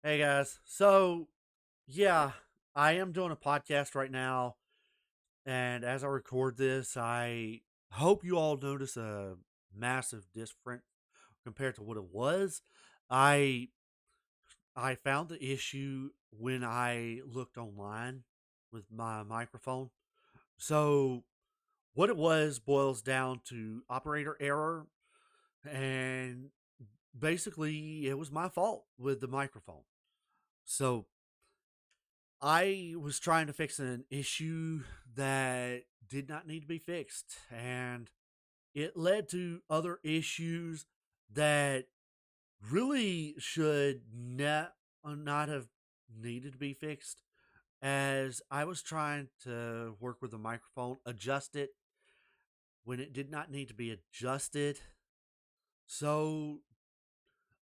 Hey guys. So, yeah, I am doing a podcast right now. And as I record this, I hope you all notice a massive difference compared to what it was. I I found the issue when I looked online with my microphone. So, what it was boils down to operator error, and basically it was my fault with the microphone. So, I was trying to fix an issue that did not need to be fixed, and it led to other issues that really should not have needed to be fixed. As I was trying to work with the microphone, adjust it when it did not need to be adjusted. So,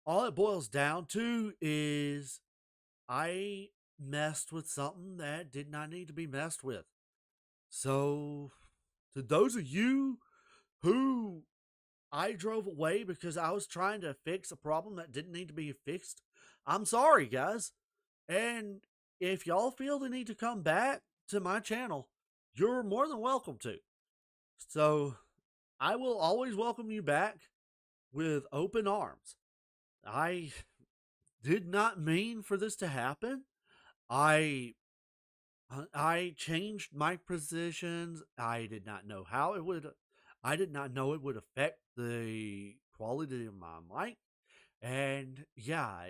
all it boils down to is I messed with something that did not need to be messed with. So, to those of you who I drove away because I was trying to fix a problem that didn't need to be fixed, I'm sorry, guys. And if y'all feel the need to come back to my channel, you're more than welcome to. So, I will always welcome you back with open arms. I did not mean for this to happen. I I changed mic positions. I did not know how it would. I did not know it would affect the quality of my mic, and yeah,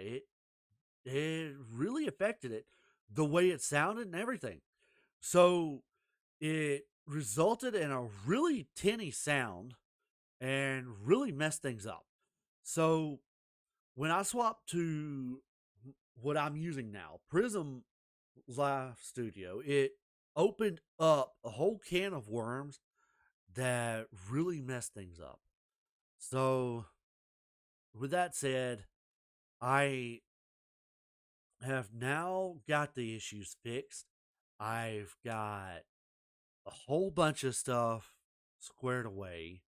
it really affected it, the way it sounded and everything. So it resulted in a really tinny sound and really messed things up. So when I swapped to what I'm using now, Prism Live Studio, it opened up a whole can of worms that really messed things up. So, with that said, I have now got the issues fixed. I've got a whole bunch of stuff squared away.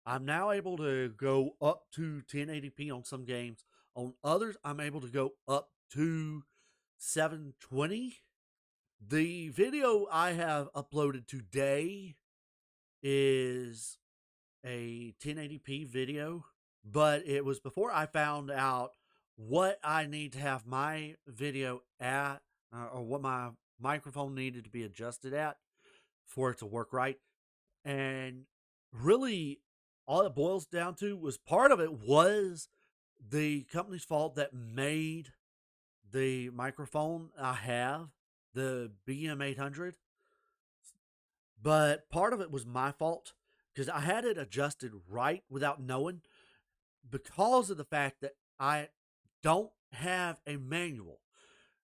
I'm now able to go up to 1080p on some games. On others, I'm able to go up to 720. The video I have uploaded today is a 1080p video, but it was before I found out what I need to have my video at, or what my microphone needed to be adjusted at for it to work right. And really, all it boils down to was part of it was the company's fault that made the microphone I have, the BM800. But part of it was my fault because I had it adjusted right without knowing, because of the fact that I don't have a manual.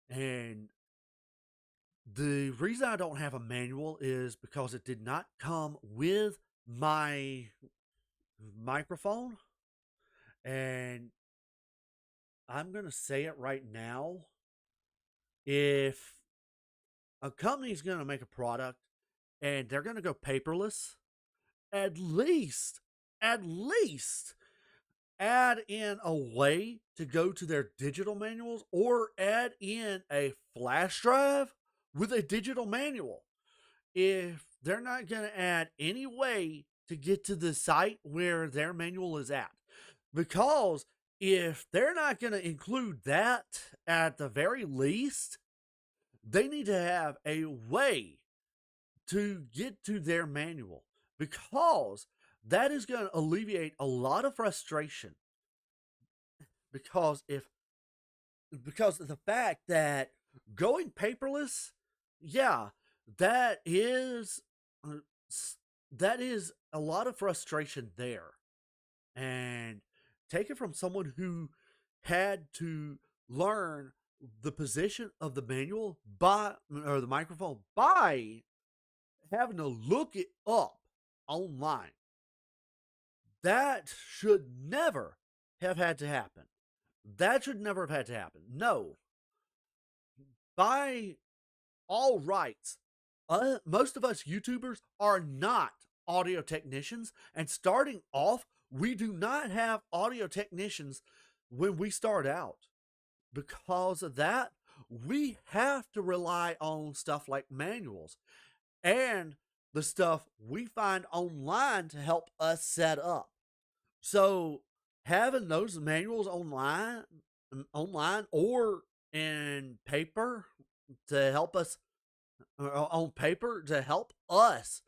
And the reason I don't have a manual is because it did not come with my microphone. And I'm going to say it right now. If a company is going to make a product and they're going to go paperless, at least, at least add in a way to go to their digital manuals, or add in a flash drive with a digital manual. If they're not going to add any way to get to the site where their manual is at, because if they're not going to include that, at the very least, they need to have a way to get to their manual, because that is going to alleviate a lot of frustration. Because if because of the fact that going paperless, yeah, that is uh, that is a lot of frustration there. And take it from someone who had to learn the position of the manual by, or the microphone, by having to look it up online. That should never have had to happen. That should never have had to happen. No, by all rights, most of us YouTubers are not audio technicians. And starting off, we do not have audio technicians when we start out. because of that, we have to rely on stuff like manuals and the stuff we find online to help us set up. So having those manuals online or in paper to help us on paper to help us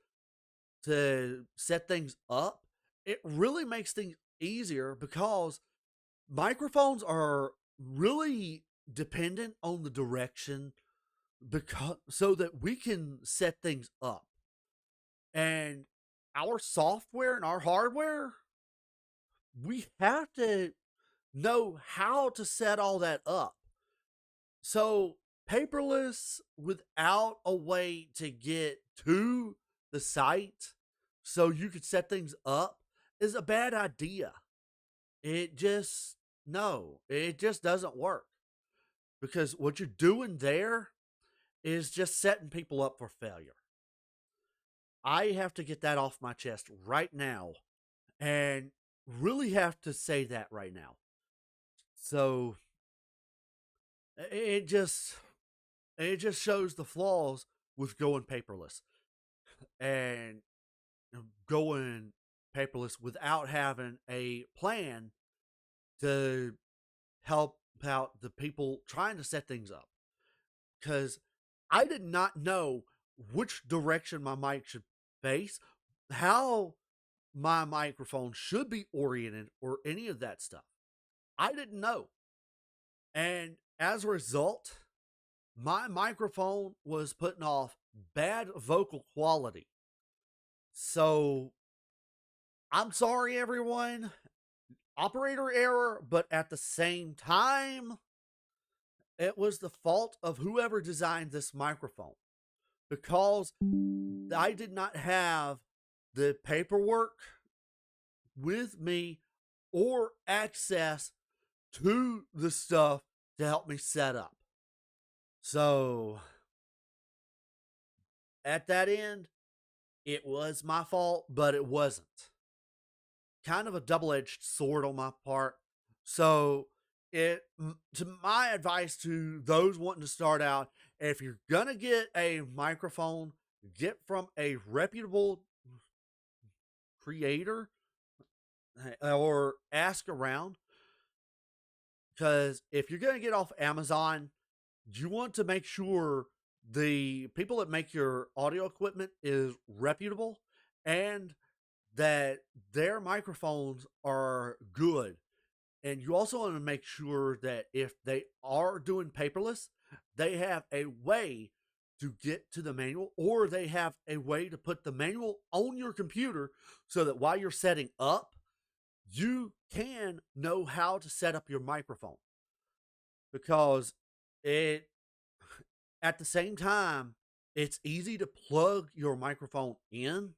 to set things up, it really makes things easier because microphones are really dependent on the direction because so that we can set things up. And our software and our hardware, we have to know how to set all that up. So, paperless without a way to get to the site so you could set things up is a bad idea. It just, no, it just doesn't work because what you're doing there is just setting people up for failure. I have to get that off my chest right now and really have to say that right now. So it just it just shows the flaws with going paperless and going paperless without having a plan to help out the people trying to set things up. Because I did not know which direction my mic should face, how my microphone should be oriented, or any of that stuff. I didn't know. And as a result, my microphone was putting off bad vocal quality. So I'm sorry, everyone. Operator error, but at the same time, it was the fault of whoever designed this microphone because I did not have the paperwork with me or access to the stuff to help me set up. So at that end, it was my fault, but it wasn't. Kind of a double-edged sword on my part. So to my advice to those wanting to start out, if you're gonna get a microphone, get from a reputable creator or ask around, because if you're gonna get off Amazon, you want to make sure the people that make your audio equipment is reputable and that their microphones are good. And you also want to make sure that if they are doing paperless, they have a way to get to the manual or they have a way to put the manual on your computer so that while you're setting up, you can know how to set up your microphone because it at the same time it's easy to plug your microphone in.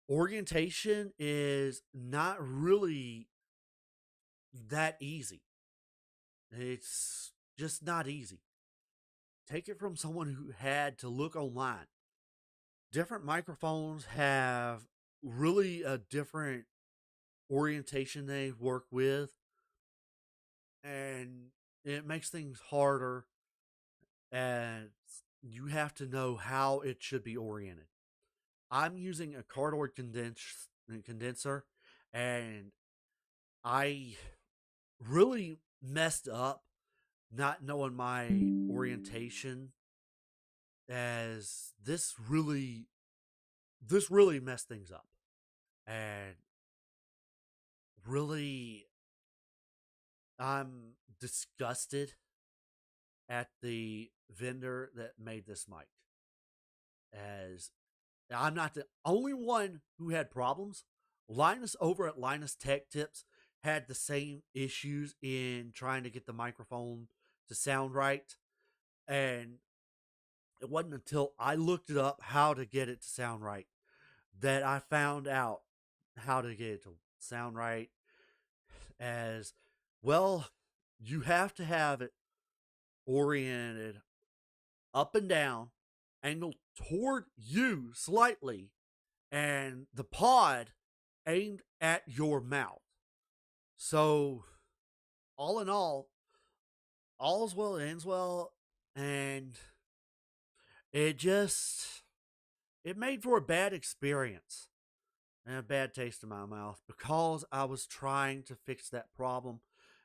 Orientation is not really that easy. It's just not easy. Take it from someone who had to look online. Different microphones have really a different orientation they work with, and it makes things harder. And you have to know how it should be oriented. I'm using a cardboard condenser, and I really messed up not knowing my orientation as this really messed things up and really I'm disgusted at the vendor that made this mic as I'm not the only one who had problems. Linus over at Linus Tech Tips had the same issues in trying to get the microphone to sound right. And it wasn't until I looked it up how to get it to sound right that I found out how to get it to sound right. As well, you have to have it oriented up and down, angled toward you slightly, and the pod aimed at your mouth. So, all in all, all's well that ends well, and it just it made for a bad experience and a bad taste in my mouth because I was trying to fix that problem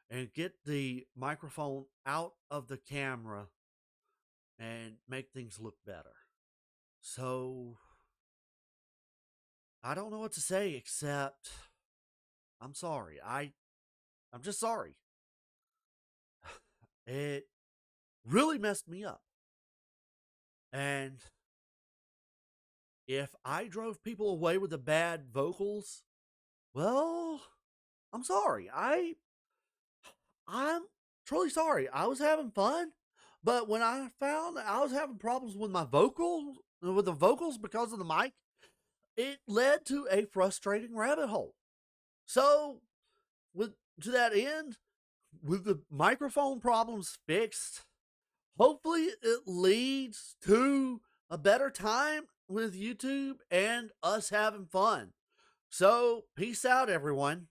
and get the microphone out of the camera and make things look better. So I don't know what to say except I'm sorry. I'm just sorry. It really messed me up. And if I drove people away with the bad vocals, well, I'm sorry. I'm truly sorry. I was having fun, but when I found that I was having problems with my vocals, with the vocals because of the mic, it led to a frustrating rabbit hole. So, with to that end, with the microphone problems fixed, hopefully it leads to a better time with YouTube and us having fun. So, peace out, everyone.